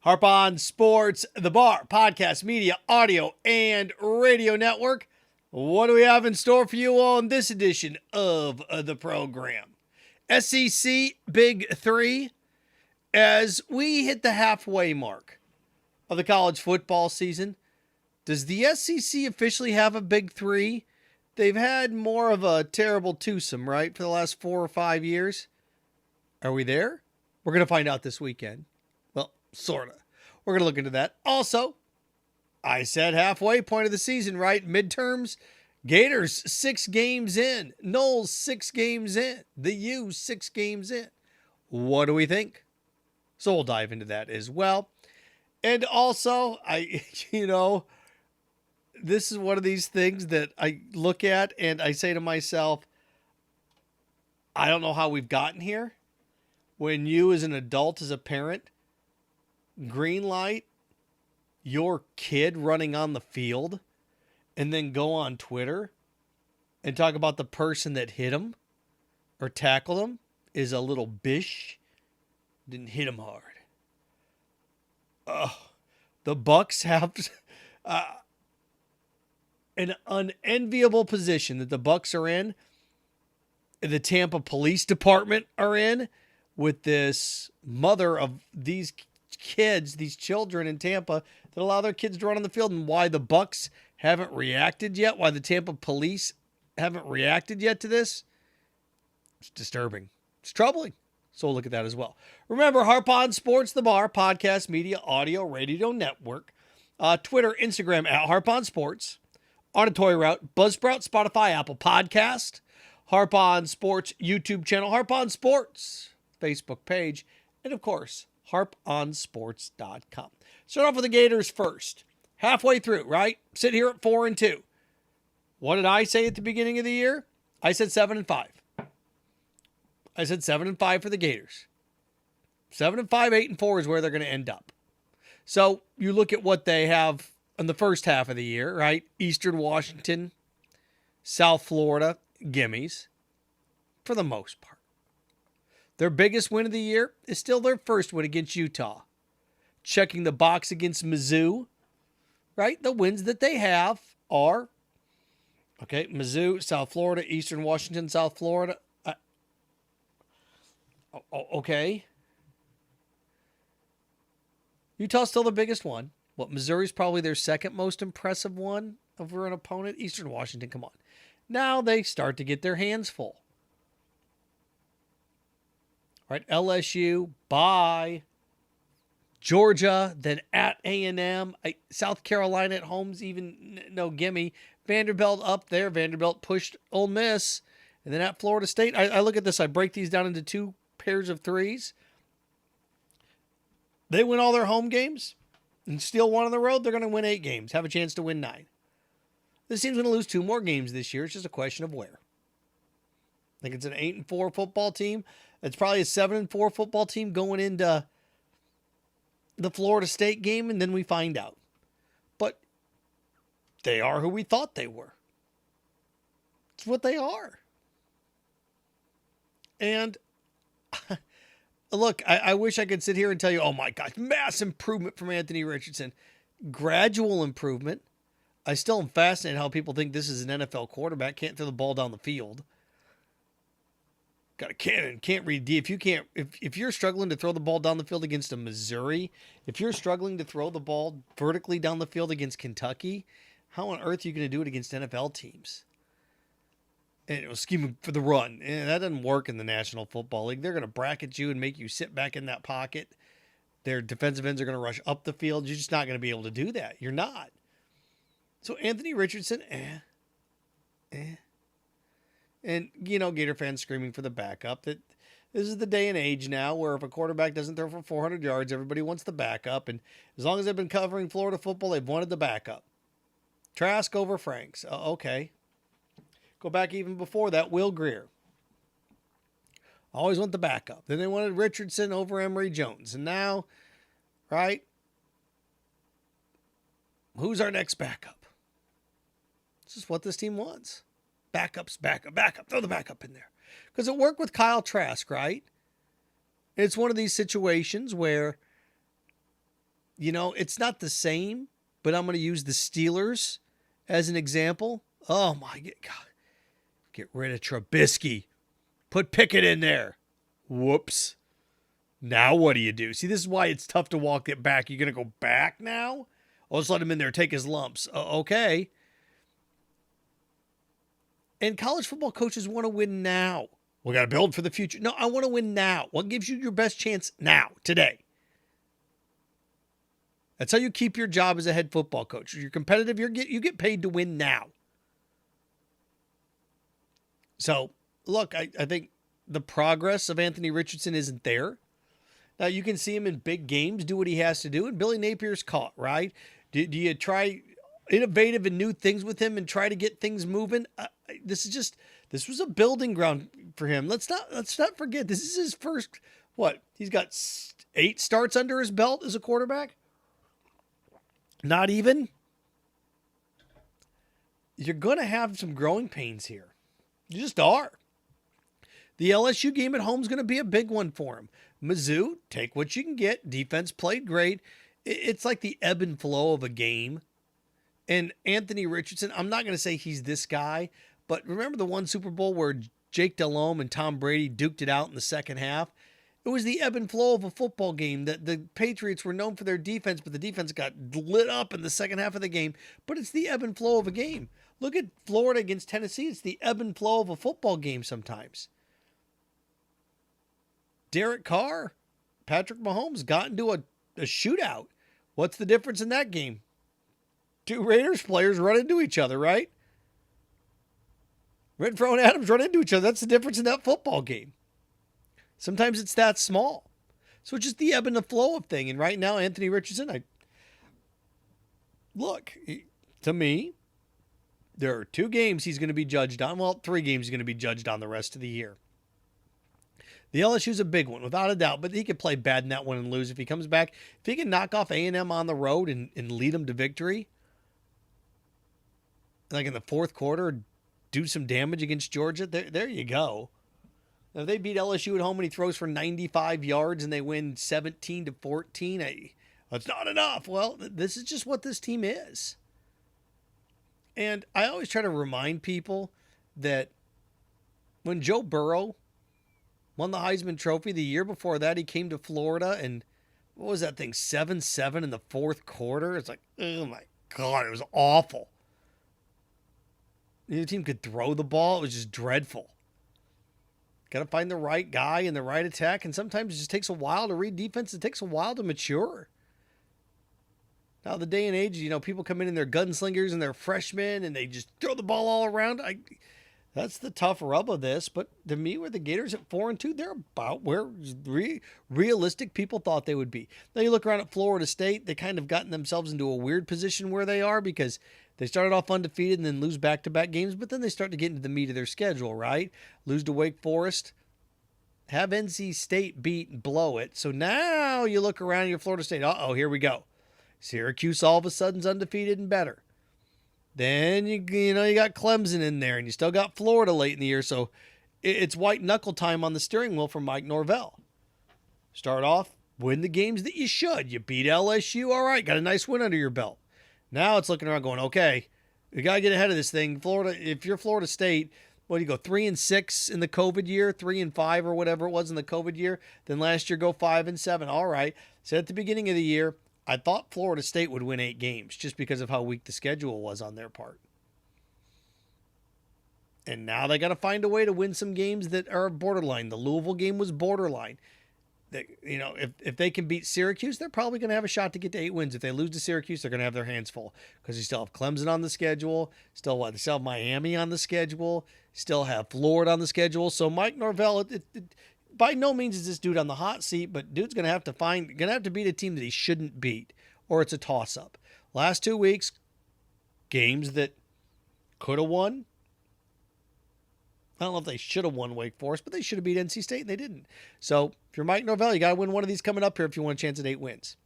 Harp on Sports, the Bar, podcast, media, audio, and radio network. What do we have in store for you on this edition of the program? SEC Big Three, as we hit the halfway mark of the college football season. Does the SEC officially have a Big Three? They've had more of a terrible twosome, right, for the last 4 or 5 years. Are we there? We're going to find out this weekend. Well, sort of. We're going to look into that. Also, I said halfway point of the season, right? Midterms. Gators 6 games in. Noles 6 games in. The U 6 games in. What do we think? So we'll dive into that as well. And also, this is one of these things that I look at and I say to myself, I don't know how we've gotten here. When you as an adult, as a parent, green light your kid running on the field and then go on Twitter and talk about the person that hit him or tackled him is a little bish, didn't hit him hard. The Bucs have an unenviable position that the Bucs are in. The Tampa Police Department are in with this mother of these kids, these children in Tampa that allow their kids to run on the field, and why the Bucs haven't reacted yet, why the Tampa Police haven't reacted yet to this. It's disturbing. It's troubling. So we'll look at that as well. Remember, Harp on Sports, the Bar, podcast, media, audio, radio network, Twitter, Instagram at Harp on Sports, Auditory Route, Buzzsprout, Spotify, Apple Podcast, Harp on Sports YouTube channel, Harp on Sports Facebook page, and of course, harponsports.com. Start off with the Gators first. Halfway through, right? Sit here at 4-2. What did I say at the beginning of the year? I said 7-5. I said 7-5 for the Gators. 7-5, 8-4 is where they're going to end up. So you look at what they have in the first half of the year, right? Eastern Washington, South Florida, gimmies for the most part. Their biggest win of the year is still their first win against Utah. Checking the box against Mizzou, right? The wins that they have are, Mizzou, South Florida, Eastern Washington, South Florida. Okay. Utah's still the biggest one. Missouri's probably their second most impressive one over an opponent. Eastern Washington, come on. Now they start to get their hands full. Right, LSU, bye. Georgia, then at A&M. South Carolina at home's even no gimme. Vanderbilt up there. Vanderbilt pushed Ole Miss. And then at Florida State, I look at this. I break these down into 2 pairs of 3s. They win all their home games and steal 1 on the road. They're going to win 8 games. Have a chance to win 9. This team's going to lose 2 more games this year. It's just a question of where. I think it's an 8-4 football team. It's probably a 7-4 football team going into the Florida State game, and then we find out. But they are who we thought they were. It's what they are. And look, I wish I could sit here and tell you, oh my gosh, mass improvement from Anthony Richardson. Gradual improvement. I still am fascinated how people think this is an NFL quarterback. Can't throw the ball down the field. Got a cannon, can't read D. If you're struggling to throw the ball down the field against a Missouri, if you're struggling to throw the ball vertically down the field against Kentucky, how on earth are you going to do it against NFL teams? And it was scheming for the run. And that doesn't work in the National Football League. They're going to bracket you and make you sit back in that pocket. Their defensive ends are going to rush up the field. You're just not going to be able to do that. You're not. So Anthony Richardson, And, Gator fans screaming for the backup. That this is the day and age now where if a quarterback doesn't throw for 400 yards, everybody wants the backup. And as long as they've been covering Florida football, they've wanted the backup. Trask over Franks. Okay. Go back even before that, Will Grier. Always want the backup. Then they wanted Richardson over Emory Jones. And now, right? Who's our next backup? This is what this team wants. Backup. Throw the backup in there. Because it worked with Kyle Trask, right? It's one of these situations where It's not the same, but I'm going to use the Steelers as an example. Oh my God. Get rid of Trubisky. Put Pickett in there. Whoops. Now what do you do? See, this is why it's tough to walk it back. You're going to go back now? Oh, just let him in there, take his lumps. Okay. And college football coaches want to win now. We got to build for the future. No, I want to win now. What gives you your best chance now, today? That's how you keep your job as a head football coach. You're competitive. You get paid to win now. So, look, I think the progress of Anthony Richardson isn't there. Now, you can see him in big games do what he has to do, and Billy Napier's caught, right? Do you try innovative and new things with him and try to get things moving? This was a building ground for him. Let's not forget, this is his first, he's got 8 starts under his belt as a quarterback? Not even? You're going to have some growing pains here. You just are. The LSU game at home is going to be a big one for him. Mizzou, take what you can get. Defense played great. It's like the ebb and flow of a game. And Anthony Richardson, I'm not going to say he's this guy, but remember the one Super Bowl where Jake Delhomme and Tom Brady duked it out in the second half? It was the ebb and flow of a football game. That the Patriots were known for their defense, but the defense got lit up in the second half of the game. But it's the ebb and flow of a game. Look at Florida against Tennessee. It's the ebb and flow of a football game sometimes. Derek Carr, Patrick Mahomes got into a shootout. What's the difference in that game? 2 Raiders players run into each other, right? Renfro and Adams run into each other. That's the difference in that football game. Sometimes it's that small. So it's just the ebb and the flow of thing. And right now, Anthony Richardson, to me, there are 2 games he's going to be judged on. Well, 3 games he's going to be judged on the rest of the year. The LSU's a big one, without a doubt, but he could play bad in that one and lose if he comes back. If he can knock off A&M on the road and lead them to victory, like in the fourth quarter, do some damage against Georgia, there you go. If they beat LSU at home and he throws for 95 yards and they win 17-14, that's not enough. Well, this is just what this team is. And I always try to remind people that when Joe Burrow won the Heisman Trophy the year before that, he came to Florida and what was that thing, 7-7 in the fourth quarter? It's like, oh my God, it was awful. The team could throw the ball. It was just dreadful. Got to find the right guy and the right attack, and sometimes it just takes a while to read defense. It takes a while to mature. Now, the day and age, people come in and they're gunslingers and they're freshmen and they just throw the ball all around. That's the tough rub of this. But to me, where the Gators at 4-2, they're about where realistic people thought they would be. Now, you look around at Florida State, they kind of gotten themselves into a weird position where they are because they started off undefeated and then lose back-to-back games, but then they start to get into the meat of their schedule, right? Lose to Wake Forest, have NC State beat and blow it. So now you look around and you're Florida State. Uh-oh, here we go. Syracuse all of a sudden's undefeated and better. Then you got Clemson in there, and you still got Florida late in the year. So it's white knuckle time on the steering wheel for Mike Norvell. Start off, win the games that you should. You beat LSU, all right, got a nice win under your belt. Now it's looking around going, okay, we got to get ahead of this thing. Florida, if you're Florida State, what do you go, 3-6 in the COVID year, 3-5 or whatever it was in the COVID year. Then last year go 5-7. All right. So at the beginning of the year, I thought Florida State would win 8 games just because of how weak the schedule was on their part. And now they got to find a way to win some games that are borderline. The Louisville game was borderline. If they can beat Syracuse, they're probably going to have a shot to get to 8 wins. If they lose to Syracuse, they're going to have their hands full because you still have Clemson on the schedule, they still have Miami on the schedule, still have Florida on the schedule. So Mike Norvell, by no means is this dude on the hot seat, but dude's going to have to beat a team that he shouldn't beat, or it's a toss-up. Last 2 weeks, games that could have won. I don't know if they should have won Wake Forest, but they should have beat NC State, and they didn't. So if you're Mike Norvell, you got to win one of these coming up here if you want a chance at 8 wins.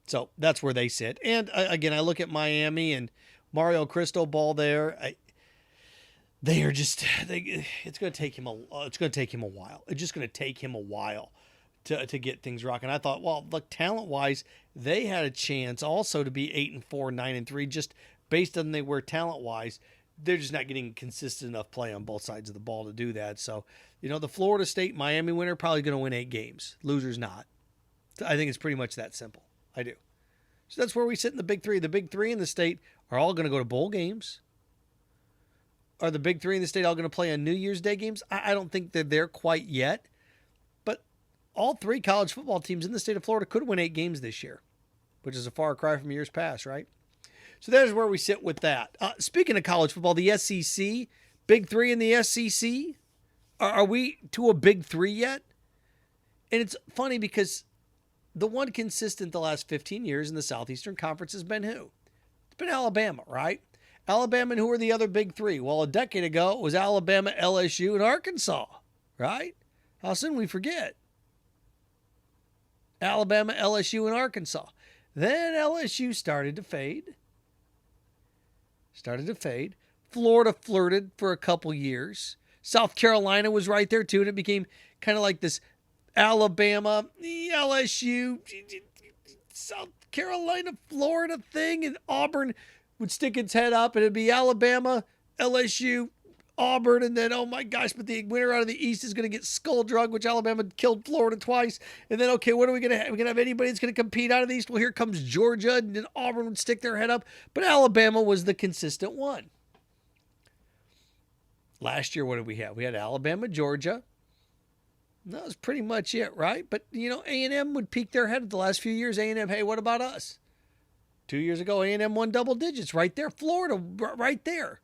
So that's where they sit. And again, I look at Miami and Mario Cristobal there. It's going to take him a while. It's just going to take him a while to get things rocking. I thought, well, look, talent-wise, they had a chance also to be 8-4, 9-3, just based on they were talent-wise. They're just not getting consistent enough play on both sides of the ball to do that. So, the Florida State Miami winner probably going to win 8 games. Loser's not. I think it's pretty much that simple. I do. So that's where we sit in the Big Three. The Big Three in the state are all going to go to bowl games. Are the Big Three in the state all going to play on New Year's Day games? I don't think they're there quite yet. But all 3 college football teams in the state of Florida could win 8 games this year, which is a far cry from years past, right? So there's where we sit with that. Speaking of college football, the SEC, Big Three in the SEC, are we to a Big Three yet? And it's funny because the one consistent the last 15 years in the Southeastern Conference has been who? It's been Alabama, right? Alabama, and who are the other Big Three? Well, a decade ago, it was Alabama, LSU, and Arkansas, right? How soon we forget? Alabama, LSU, and Arkansas. Then LSU started to fade. Florida flirted for a couple years. South Carolina was right there, too, and it became kind of like this Alabama, LSU, South Carolina, Florida thing, and Auburn would stick its head up, and it'd be Alabama, LSU, Auburn, and then, oh my gosh, but the winner out of the East is going to get skull drug, which Alabama killed Florida twice. And then, okay, what are we going to have? We're going to have anybody that's going to compete out of the East? Well, here comes Georgia, and then Auburn would stick their head up. But Alabama was the consistent one. Last year, what did we have? We had Alabama, Georgia. That was pretty much it, right? But, A&M would peek their head the last few years. A&M, hey, what about us? 2 years ago, A&M won double digits right there. Florida, right there.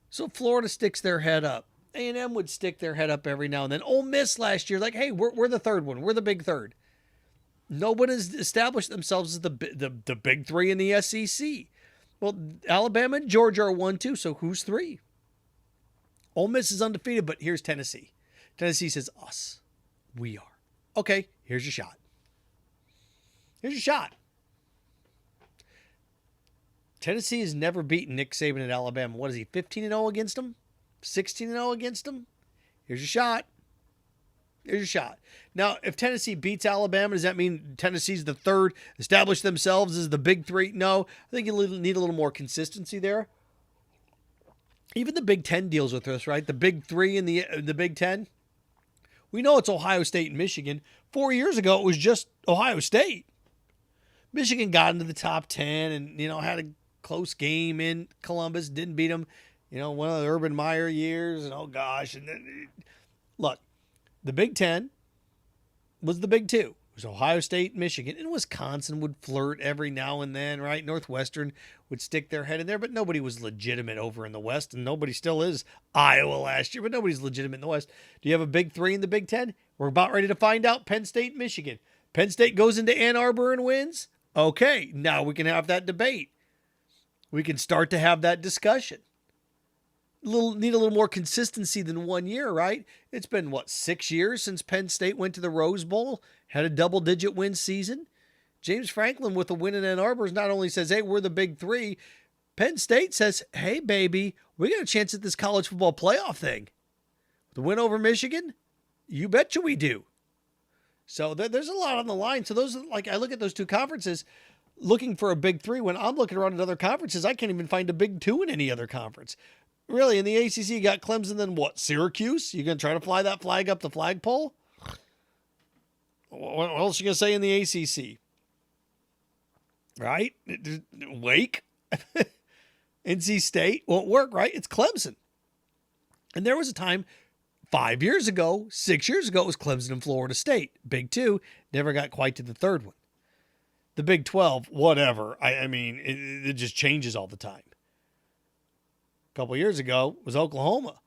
So Florida sticks their head up. A&M would stick their head up every now and then. Ole Miss last year, like, hey, we're the third one. We're the big third. Nobody has established themselves as the Big Three in the SEC. Well, Alabama and Georgia are 1-2, so who's 3? Ole Miss is undefeated, but here's Tennessee. Tennessee says, us. We are. Okay, here's your shot. Tennessee has never beaten Nick Saban at Alabama. What is he, 15-0 against them? 16-0 against them? Here's your shot. Now, if Tennessee beats Alabama, does that mean Tennessee's the third, establish themselves as the Big Three? No. I think you need a little more consistency there. Even the Big Ten deals with this, right? The Big Three in the Big Ten. We know it's Ohio State and Michigan. 4 years ago, it was just Ohio State. Michigan got into the top 10 and, had a close game in Columbus, didn't beat them, one of the Urban Meyer years, and oh gosh. And then, look, the Big Ten was the Big Two. It was Ohio State, Michigan, and Wisconsin would flirt every now and then, right? Northwestern would stick their head in there, but nobody was legitimate over in the West, and nobody still is. Iowa last year, but nobody's legitimate in the West. Do you have a Big Three in the Big Ten? We're about ready to find out. Penn State, Michigan. Penn State goes into Ann Arbor and wins. Okay, now we can have that debate. We can start to have that discussion. Need a little more consistency than 1 year, right? It's been, 6 years since Penn State went to the Rose Bowl, had a double-digit win season. James Franklin with a win in Ann Arbor not only says, hey, we're the Big Three. Penn State says, hey, baby, we got a chance at this college football playoff thing. The win over Michigan? You betcha we do. So there's a lot on the line. So those, I look at those two conferences looking for a Big Three. When I'm looking around at other conferences, I can't even find a Big Two in any other conference. Really, in the ACC, you got Clemson, then what? Syracuse? You going to try to fly that flag up the flagpole? What else you going to say in the ACC? Right? Wake? NC State won't work, right? It's Clemson. And there was a time 5 years ago, 6 years ago, it was Clemson and Florida State. Big Two, never got quite to the third one. The Big 12, whatever. I mean, it just changes all the time. A couple years ago was Oklahoma.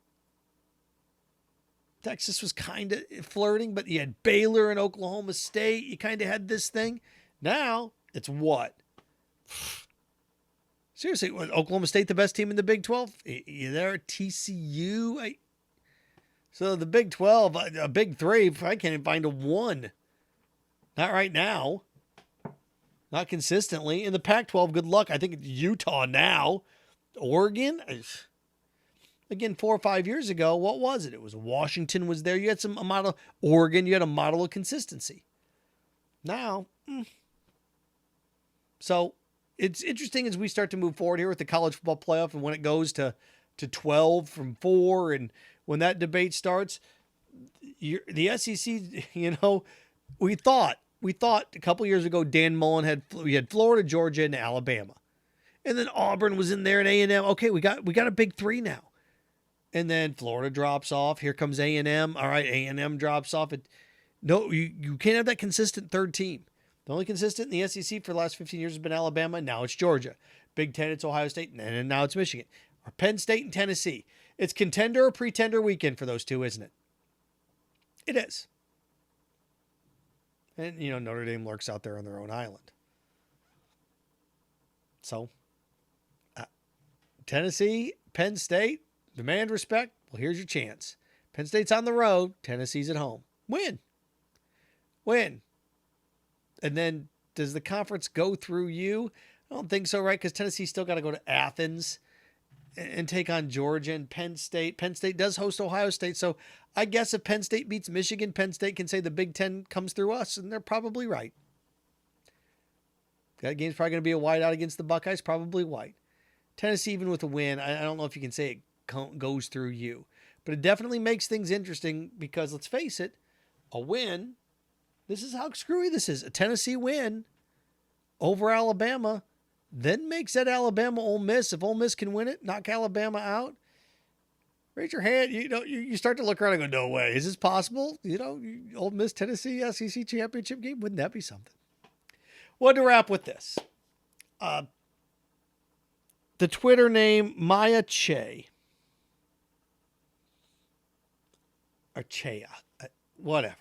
Texas was kind of flirting, but you had Baylor and Oklahoma State. You kind of had this thing. Now, it's what? Seriously, was Oklahoma State the best team in the Big 12? You there, TCU? So the Big 12, a Big Three, I can't even find a one. Not right now. Not consistently. In the Pac-12, good luck. I think it's Utah now. Oregon? Again, 4 or 5 years ago, what was it? It was Washington was there. You had a model, Oregon, you had a model of consistency. Now, So it's interesting as we start to move forward here with the college football playoff and when it goes to 12 from 4 and when that debate starts, the SEC, we thought a couple years ago Dan Mullen we had Florida, Georgia, and Alabama. And then Auburn was in there and A&M. Okay, we got a big 3 now. And then Florida drops off. Here comes A&M. All right, A&M drops off. No, you can't have that consistent third team. The only consistent in the SEC for the last 15 years has been Alabama. Now it's Georgia. Big Ten, it's Ohio State. And now it's Michigan. Or Penn State and Tennessee. It's contender or pretender weekend for those two, isn't it? It is. And, Notre Dame lurks out there on their own island. So, Tennessee, Penn State, demand respect. Well, here's your chance. Penn State's on the road. Tennessee's at home. Win. And then does the conference go through you? I don't think so, right? Because Tennessee's still got to go to Athens and take on Georgia and Penn State. Penn State does host Ohio State. So I guess if Penn State beats Michigan, Penn State can say the Big Ten comes through us, and they're probably right. That game's probably going to be a whiteout against the Buckeyes, probably white. Tennessee, even with a win, I don't know if you can say it goes through you. But it definitely makes things interesting because, let's face it, a win, this is how screwy this is. A Tennessee win over Alabama then makes that Alabama Ole Miss. If Ole Miss can win it, knock Alabama out, raise your hand. You start to look around and go, no way. Is this possible? Ole Miss, Tennessee, SEC championship game. Wouldn't that be something? Well, to wrap with this, the Twitter name Maya Che. Or Chea. Whatever.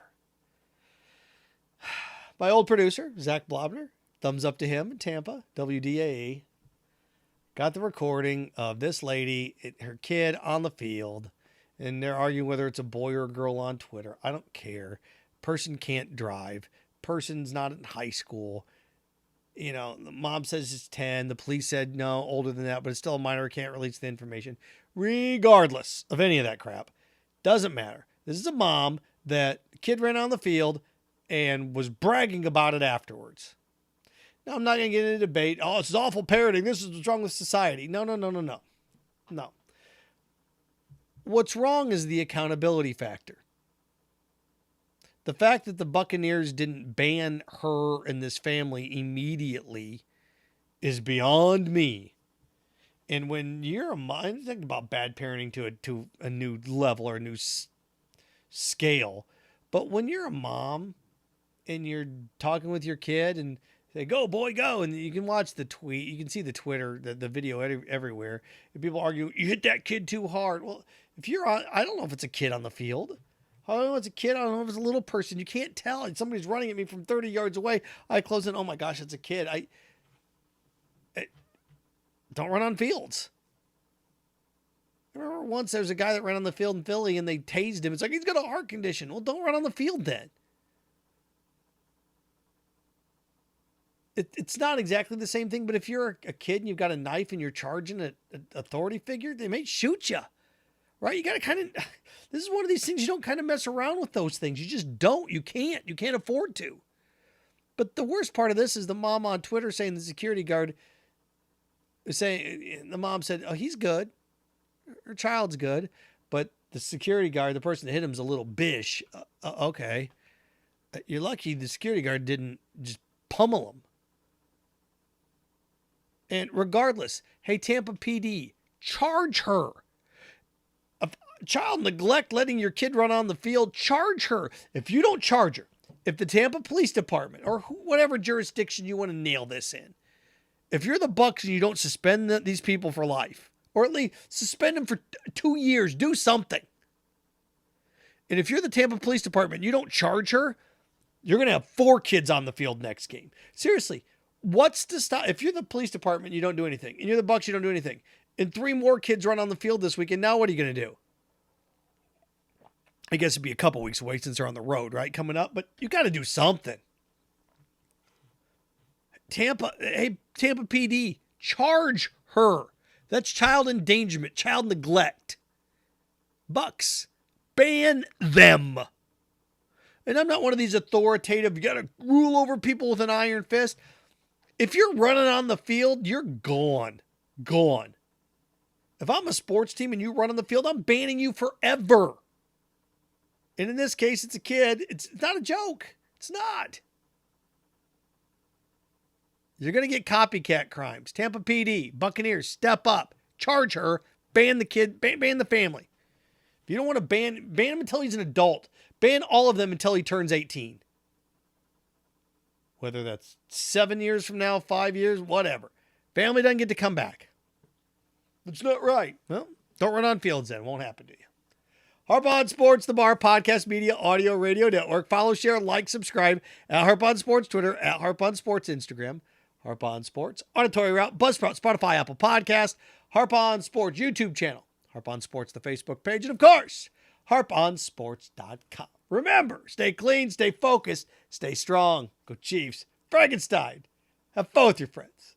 My old producer, Zach Blobner, thumbs up to him in Tampa, WDAE, got the recording of this lady, her kid on the field, and they're arguing whether it's a boy or a girl on Twitter. I don't care. Person can't drive. Person's not in high school. The mom says it's 10. The police said no, older than that, but it's still a minor. Can't release the information. Regardless of any of that crap. Doesn't matter. This is a mom that the kid ran on the field and was bragging about it afterwards. Now, I'm not going to get into a debate. Oh, this is awful parenting. This is what's wrong with society. No. What's wrong is the accountability factor. The fact that the Buccaneers didn't ban her and this family immediately is beyond me. And when you're a mom, I'm thinking about bad parenting to a new level or a new scale. But when you're a mom and you're talking with your kid and say, go, boy, go. And you can watch the tweet. You can see the Twitter, the video everywhere. And people argue, you hit that kid too hard. Well, if you're on, I don't know if it's a kid on the field. I don't know if it's a kid. I don't know if it's a little person. You can't tell. Somebody's running at me from 30 yards away. I close in. Oh my gosh, it's a kid. I don't run on fields. I remember once there was a guy that ran on the field in Philly and they tased him. It's like, he's got a heart condition. Well, don't run on the field then. It's not exactly the same thing, but if you're a kid and you've got a knife and you're charging an authority figure, they may shoot you, right? You got to kind of, this is one of these things you don't kind of mess around with those things. You just don't. You can't afford to. But the worst part of this is the mom on Twitter saying the security guard is saying, the mom said, oh, he's good. Her child's good. But the security guard, the person that hit him is a little bish. Okay. You're lucky the security guard didn't just pummel him. And regardless, hey, Tampa PD, charge her. Child neglect, letting your kid run on the field, charge her. If you don't charge her, if the Tampa Police Department or whatever jurisdiction you want to nail this in, if you're the Bucs and you don't suspend these people for life, or at least suspend them for 2 years, do something. And if you're the Tampa Police Department and you don't charge her, you're going to have 4 kids on the field next game. Seriously, what's to stop? If you're the police department, you don't do anything. And you're the Bucs, you don't do anything. And 3 more kids run on the field this weekend. Now what are you going to do? I guess it'd be a couple weeks away since they're on the road, right? Coming up. But you got to do something. Tampa PD, charge her. That's child endangerment, child neglect. Bucs. Ban them. And I'm not one of these authoritative, you got to rule over people with an iron fist. If you're running on the field, you're gone. Gone. If I'm a sports team and you run on the field, I'm banning you forever. And in this case, it's a kid. It's not a joke. It's not. You're going to get copycat crimes. Tampa PD, Buccaneers, step up. Charge her. Ban the kid. Ban the family. If you don't want to ban him until he's an adult. Ban all of them until he turns 18. Whether that's 7 years from now, 5 years, whatever. Family doesn't get to come back. That's not right. Well, don't run on fields then. It won't happen to you. Harp On Sports, the Bar Podcast Media Audio Radio Network. Follow, share, like, subscribe at Harp On Sports Twitter, at Harp On Sports Instagram, Harp On Sports Auditory Route, Buzzsprout, Spotify, Apple Podcast, Harp On Sports YouTube channel, Harp On Sports the Facebook page, and of course, harponsports.com. Remember, stay clean, stay focused, stay strong. Go Chiefs. Frankenstein. Have fun with your friends.